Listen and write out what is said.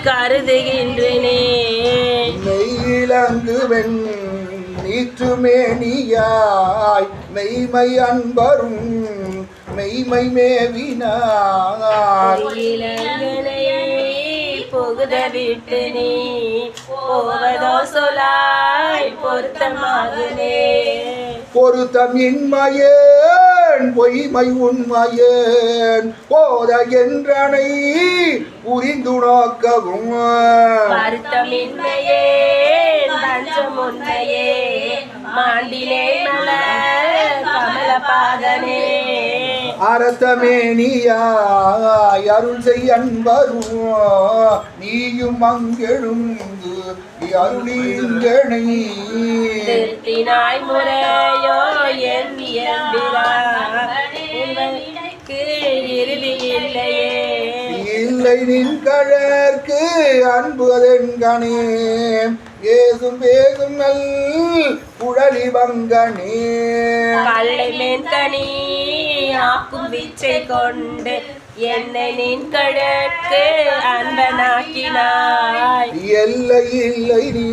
கருதுகின்றனே. மெய்யிலங்குவென் நீற்றுமேனியாய் மெய்மை அன்பரும் மெய்மை மேவினார். புகுத விட்டு நீ போவதோ சொலாய் பொருத்தமாகுதே. பொருத்தம் இன்மையேன் பொய்மை உண்மையேன் போத என்றனை புரிந்து நோக்கவும். வருத்தம் இன்மையே பஞ்சம் உண்மையே மாண்டிலே மலர் கமல பாதனே. அரசமேனியாய் அருள் செய் அன்பரும் நீயும் அங்கெழும் அருளிங்கனை. திருத்தினாய் முறையோ என் இயல்பிற்கு இறுதி இல்லையே. இல்லை நின் கழற்கு அன்பு அதென்கனே ஏசும் பேசும் நல் குழலி வங்கனே. கல்லை மென்கனி ஆக்கும் வீச்சை கொண்டு என்னை நின் கழற்கு அன்பனாக்கினாய். எல்லை இல்லை நீ